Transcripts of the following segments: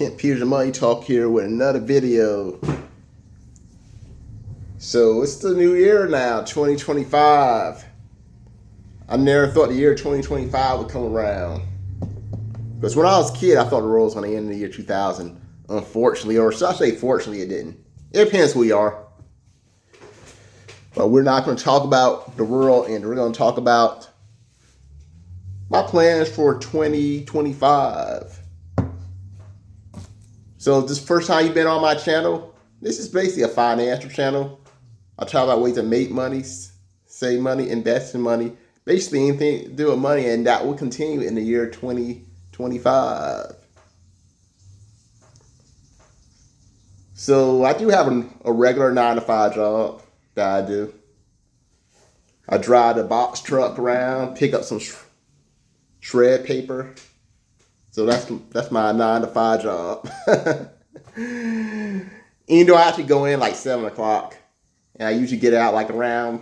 Kent Peters, Money Talk here with another video. So it's the new year now, 2025. I never thought the year 2025 would come around. Because when I was a kid, I thought the world was going to end in the year 2000. Unfortunately, or should I say fortunately, it didn't. It depends who you are. But we're not going to talk about the world, and we're going to talk about my plans for 2025. So this is the first time you've been on my channel. This is basically a financial channel. I talk about ways to make money, save money, invest in money. Basically anything to do with money, and that will continue in the year 2025. So I do have a regular 9-to-5 job that I do. I drive the box truck around, pick up some shred paper. So that's my 9-to-5 job. Even though I actually go in like 7 o'clock, and I usually get out like around,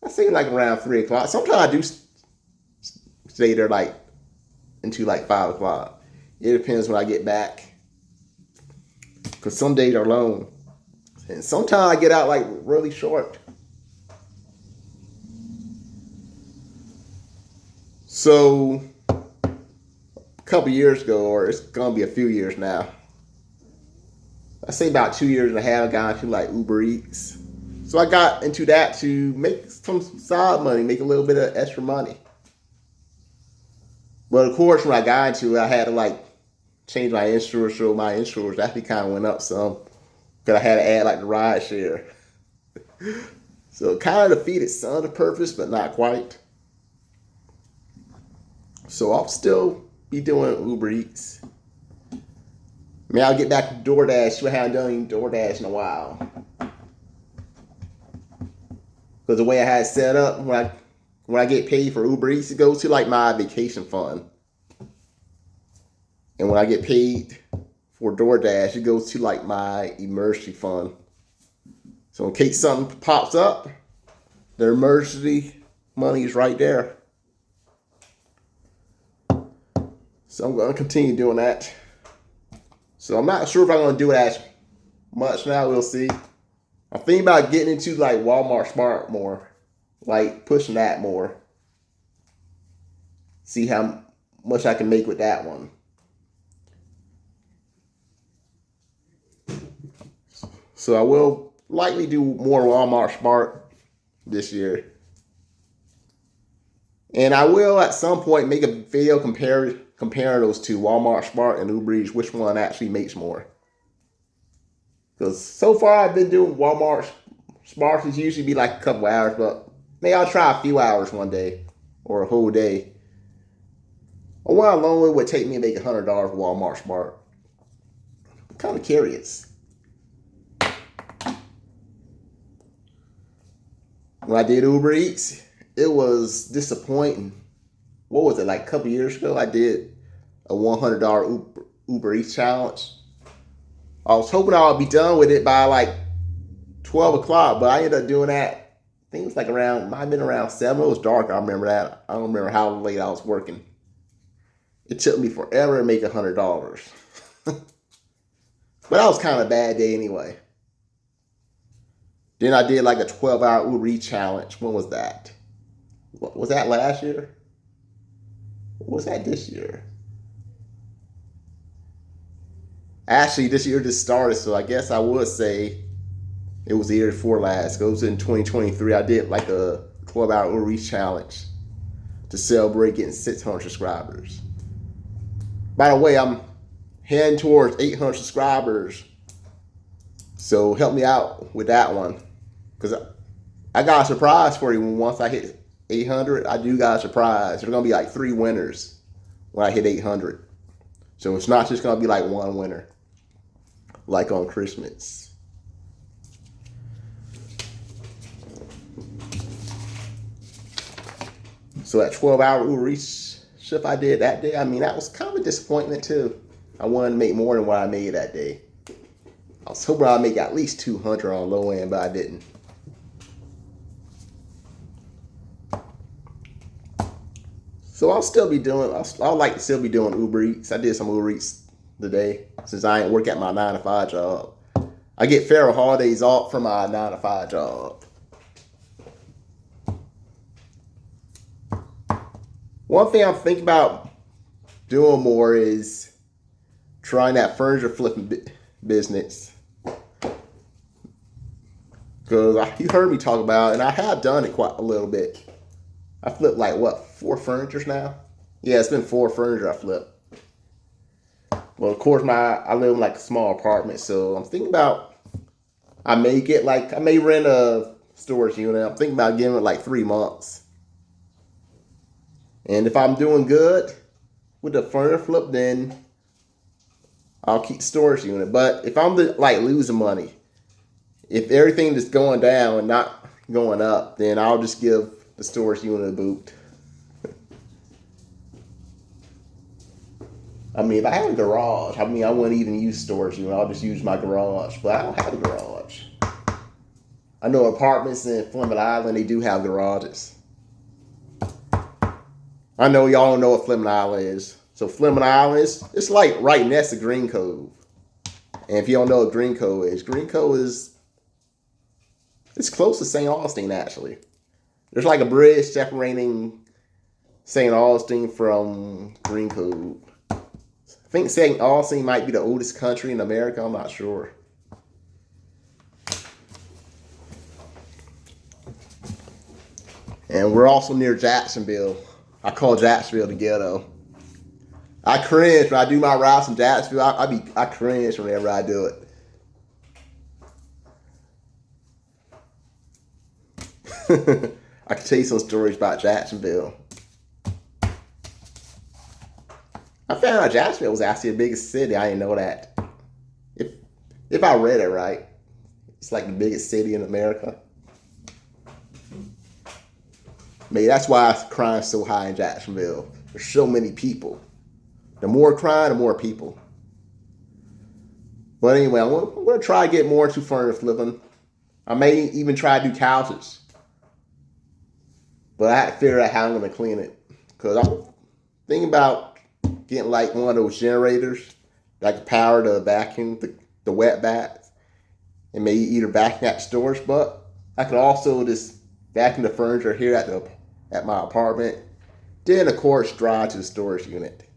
I say like around 3 o'clock. Sometimes I do stay there like until like 5 o'clock. It depends when I get back, because some days are long, and sometimes I get out like really short. So couple years ago, or it's gonna be a few years now, I say about 2 years and a half, I got into like Uber Eats. So I got into that to make some side money, make a little bit of extra money. But of course, when I got into it, I had to like change my insurance, so my insurance actually kind of went up some, because I had to add like the ride share. So it kind of defeated some of the purpose, but not quite. So I'll still be doing Uber Eats. Maybe I'll get back to DoorDash. I haven't done DoorDash in a while, because the way I had it set up, when I get paid for Uber Eats, it goes to like my vacation fund, and when I get paid for DoorDash, it goes to like my emergency fund. So in case something pops up, the emergency money is right there. So I'm going to continue doing that. So I'm not sure if I'm going to do it as much now. We'll see. I'm thinking about getting into like Walmart Smart more. Like pushing that more. See how much I can make with that one. So I will likely do more Walmart Smart this year. And I will at some point make a video comparing those two, Walmart Smart and Uber Eats, which one actually makes more. Because so far I've been doing Walmart Smart, it's usually be like a couple hours, but maybe I'll try a few hours one day, or a whole day. I wonder how long it would take me to make $100 Walmart Smart. I'm kind of curious. When I did Uber Eats, it was disappointing. What was it, like a couple years ago? I did a $100 Uber Eats challenge. I was hoping I would be done with it by like 12 o'clock, but I ended up doing that. I think it was like might have been around 7. It was dark, I remember that. I don't remember how late I was working. It took me forever to make $100. But that was kind of a bad day anyway. Then I did like a 12-hour Uber Eats challenge. When was that? What, was that last year? What was that this year? Actually, this year just started, so I guess I would say it was the year before last. It was in 2023. I did like a 12-hour Uber Eats challenge to celebrate getting 600 subscribers. By the way, I'm heading towards 800 subscribers, so help me out with that one, because I got a surprise for you. Once I hit 800, I do got a surprise. There's going to be like 3 winners when I hit 800. So it's not just going to be like one winner, like on Christmas. So that 12-hour Uber Eats shift I did that day, I mean, that was kind of a disappointment too. I wanted to make more than what I made that day. I was hoping I'd make at least 200 on low end, but I didn't. So I'll still be doing, I'll like to still be doing Uber Eats. I did some Uber Eats today since I ain't work at my 9 to 5 job. I get federal holidays off from my 9 to 5 job. One thing I'm thinking about doing more is trying that furniture flipping business. Because you heard me talk about it, and I have done it quite a little bit. I flipped like, what, 4 furnitures now? Yeah, it's been 4 furniture I flipped. Well, of course, I live in like a small apartment, so I'm thinking about, I may rent a storage unit. I'm thinking about giving it like 3 months. And if I'm doing good with the furniture flip, then I'll keep the storage unit. But if I'm like losing money, if everything is going down and not going up, then I'll just give the storage unit a boot. I mean, if I had a garage, I wouldn't even use storage unit. I'll just use my garage. But I don't have a garage. I know apartments in Fleming Island, they do have garages. I know y'all don't know what Fleming Island is. So Fleming Island it's like right next to Green Cove. And if you don't know what Green Cove is, it's close to St. Augustine, actually. There's like a bridge separating St. Augustine from Green Cove. I think St. Augustine might be the oldest country in America. I'm not sure. And we're also near Jacksonville. I call Jacksonville the ghetto. I cringe when I do my routes in Jacksonville. I cringe whenever I do it. I can tell you some stories about Jacksonville. I found out Jacksonville was actually the biggest city. I didn't know that. If I read it right, it's like the biggest city in America. Maybe that's why crime's so high in Jacksonville. There's so many people. The more crime, the more people. But anyway, I'm going to try to get more into furniture flipping. I may even try to do couches. But I have to figure out how I'm going to clean it. Because I'm thinking about getting like one of those generators that can power the vacuum, the wet bath. And maybe either vacuum at the storage, but I can also just vacuum the furniture here at my apartment. Then, of course, drive to the storage unit.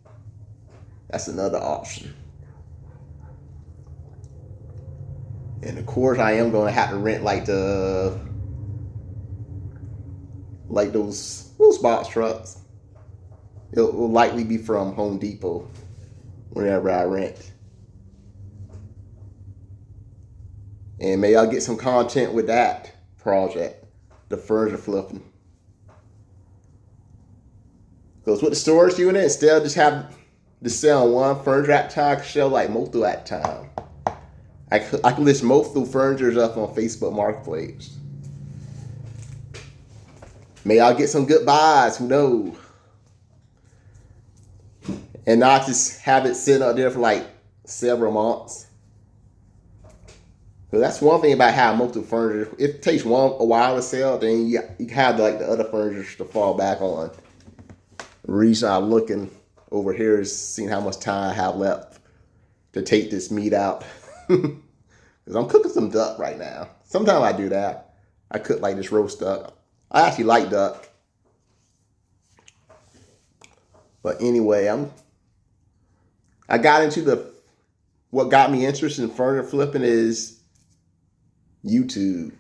That's another option. And of course, I am going to have to rent like those box trucks. It will likely be from Home Depot whenever I rent. And maybe I'll get some content with that project, the furniture flipping. Because with the storage unit, instead of just selling one furniture at a time, I can sell like multiple at a time. I can list multiple furnitures up on Facebook Marketplace. Maybe I'll get some good buys, who knows? And not just have it sitting up there for like several months. So that's one thing about having multiple furniture. It takes a while to sell, then you have like the other furniture to fall back on. The reason I'm looking over here is seeing how much time I have left to take this meat out. Because I'm cooking some duck right now. Sometimes I do that. I cook like this roast duck. I actually like duck. But anyway, I got into what got me interested in furniture flipping is YouTube.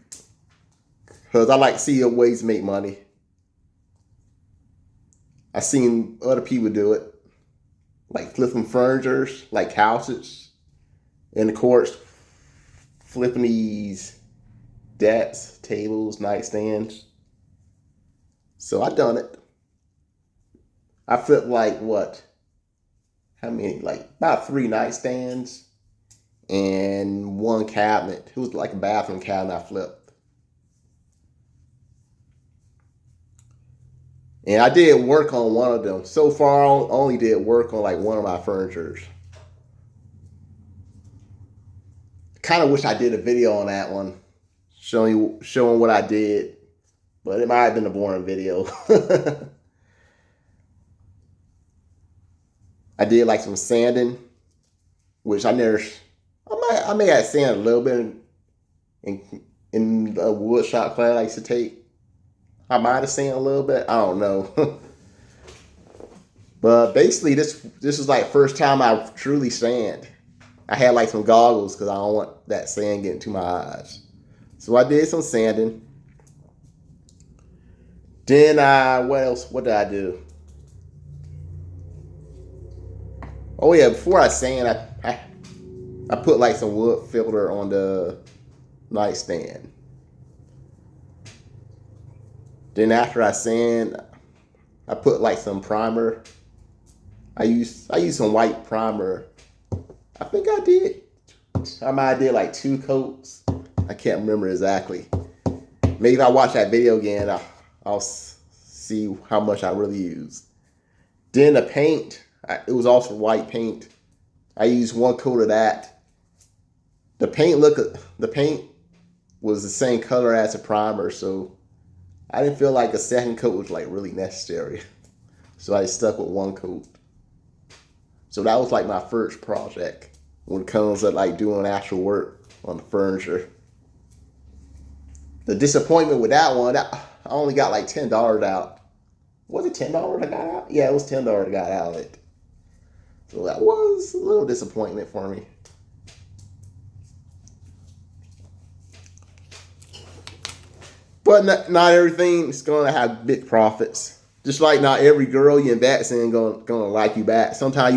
Because I like to see ways to make money. I've seen other people do it. Like flipping furnitures, like houses. And of course, flipping these desks, tables, nightstands. So I done it. I flipped like what? How many? Like about 3 nightstands and 1 cabinet. It was like a bathroom cabinet I flipped. And I did work on one of them. So far, I only did work on like one of my furnitures. Kind of wish I did a video on that one, showing what I did, but it might have been a boring video. I did like some sanding which I may have sand a little bit in the wood shop class I used to take. I might have sand a little bit. I don't know. But basically, this is like first time I truly sand. I had like some goggles because I don't want that sand getting to my eyes. So I did some sanding. Then what else? What did I do? Oh yeah, before I sand, I put like some wood filter on the nightstand. Then after I sand, I put like some primer. I used some white primer. I think I might have did like 2 coats. I can't remember exactly. Maybe if I watch that video again, I'll see how much I really used. Then the paint, it was also white paint. I used 1 coat of that. The paint was the same color as the primer, so I didn't feel like a second coat was like really necessary. So I stuck with 1 coat. So that was like my first project when it comes to like doing actual work on the furniture. The disappointment with that one, I only got like $10 out. Was it $10 I got out? Yeah, it was $10 I got out of it. So that was a little disappointment for me. But not everything is going to have big profits. Just like not every girl you invest in gonna like you back. Sometimes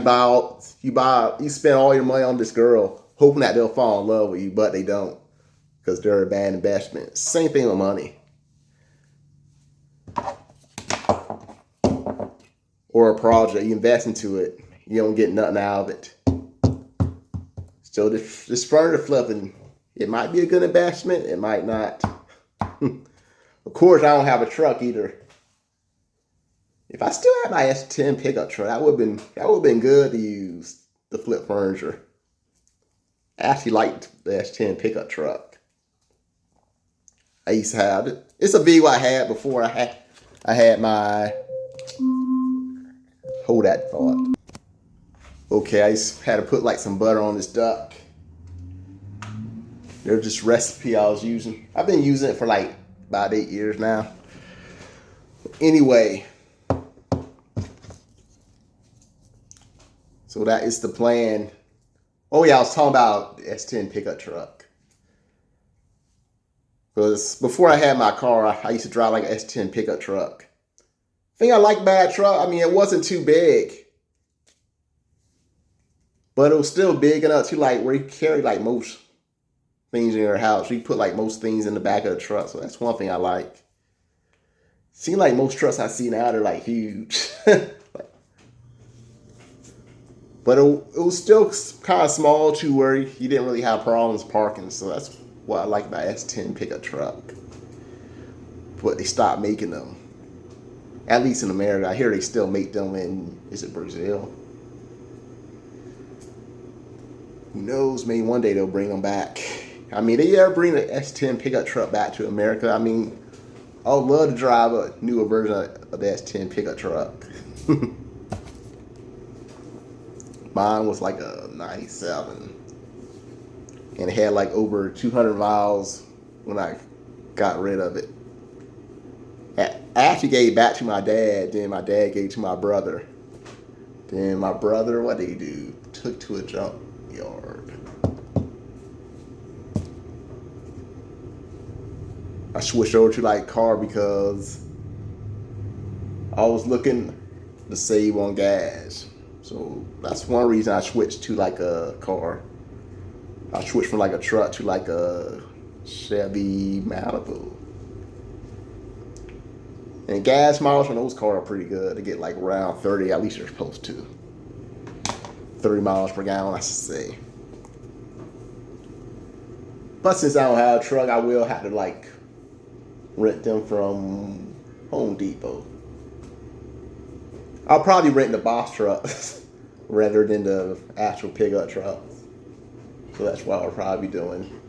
you spend all your money on this girl, hoping that they'll fall in love with you, but they don't, because they're a bad investment. Same thing with money. Or a project, you invest into it, you don't get nothing out of it. So this furniture flipping, it might be a good investment, it might not. Of course, I don't have a truck either. If I still had my S10 pickup truck, that would have been good to use the flip furniture. I actually liked the S10 pickup truck. I used to have it. It's a vehicle I had before I had my. Hold that thought. Okay, I just had to put like some butter on this duck. There's this recipe I was using. I've been using it for like about 8 years now. Anyway. So that is the plan. Oh yeah, I was talking about the S10 pickup truck. Because before I had my car, I used to drive like an S10 pickup truck. Thing I liked about that truck, I mean, it wasn't too big. But it was still big enough to like where you carry like most things in your house. You put like most things in the back of the truck. So that's one thing I like. Seems like most trucks I see now, they're like huge. But it was still kind of small to where you didn't really have problems parking. So that's what I like about S10 pickup truck. But they stopped making them. At least in America. I hear they still make them in, is it Brazil? Who knows? Maybe one day they'll bring them back. I mean, they ever bring the S10 pickup truck back to America? I mean, I would love to drive a newer version of the S10 pickup truck. Mine was like a 97. And it had like over 200 miles when I got rid of it. I actually gave it back to my dad. Then my dad gave it to my brother. Then my brother, what did he do? Took to a junkyard. I switched over to like car because I was looking to save on gas. So that's one reason I switched to like a car. I switched from like a truck to like a Chevy Malibu. And gas miles on those cars are pretty good. They get like around 30, at least they're supposed to. 30 miles per gallon, I should say. But since I don't have a truck, I will have to like rent them from Home Depot. I'll probably rent the box trucks rather than the actual pickup trucks. So that's what I'll probably be doing.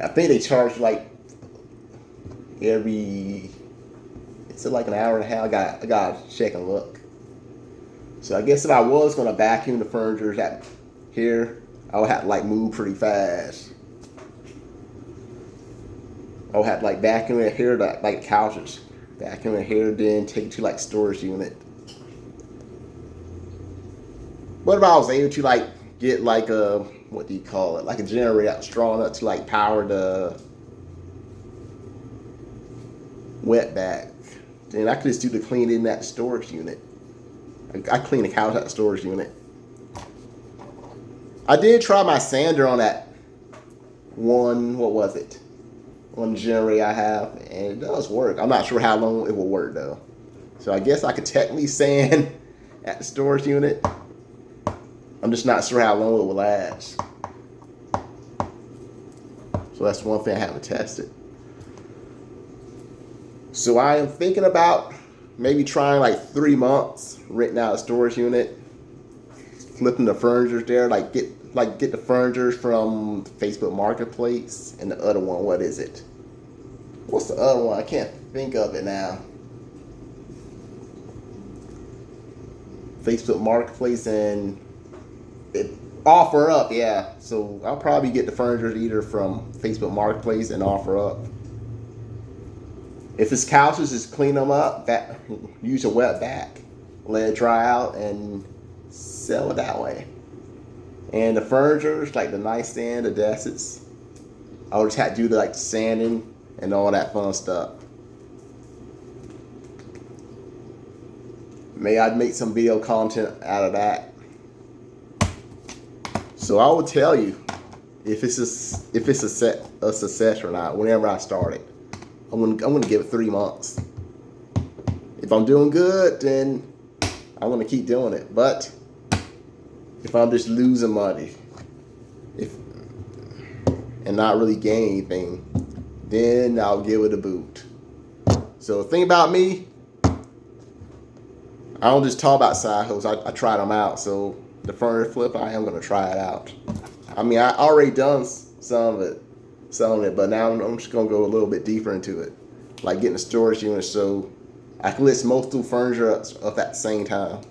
I think they charge like it's like an hour and a half. I gotta check and look. So I guess if I was gonna vacuum the furniture, here, I would have to like move pretty fast. I would have to like vacuum it here, like couches. Vacuum it here, then take it to like storage unit. What if I was able to like get like a, what do you call it, like a generator strong enough to like power the wet bag? Then I could just do the clean in that storage unit. I clean the couch at the storage unit. I did try my sander on that one, what was it? One generator I have, and it does work. I'm not sure how long it will work though. So I guess I could technically sand at the storage unit. I'm just not sure how long it will last. So that's one thing I haven't tested. So I am thinking about maybe trying like 3 months, renting out a storage unit, flipping the furniture there, get the furniture from Facebook Marketplace, and the other one, what is it? What's the other one? I can't think of it now. Facebook Marketplace and OfferUp, yeah. So I'll probably get the furniture either from Facebook Marketplace and OfferUp. If it's couches, just clean them up, use a wet vac, let it dry out, and sell it that way. And the furniture, like the nightstand, the desks, I'll just have to do the like sanding and all that fun stuff. Maybe I'd make some video content out of that. So I will tell you if it's a success or not whenever I start it. I'm gonna give it 3 months. If I'm doing good, then I'm gonna keep doing it. But if I'm just losing money, and not really gain anything, then I'll give it a boot. So the thing about me, I don't just talk about side hustles. I try them out. So the furniture flip, I am gonna try it out. I mean, I already done some of it, but now I'm just gonna go a little bit deeper into it, like getting a storage unit so I can list multiple furniture up at the same time.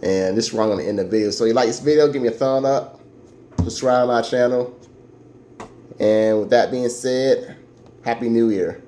And this is where I'm gonna end the video. So if you like this video, give me a thumb up, subscribe to my channel, and with that being said, Happy New Year.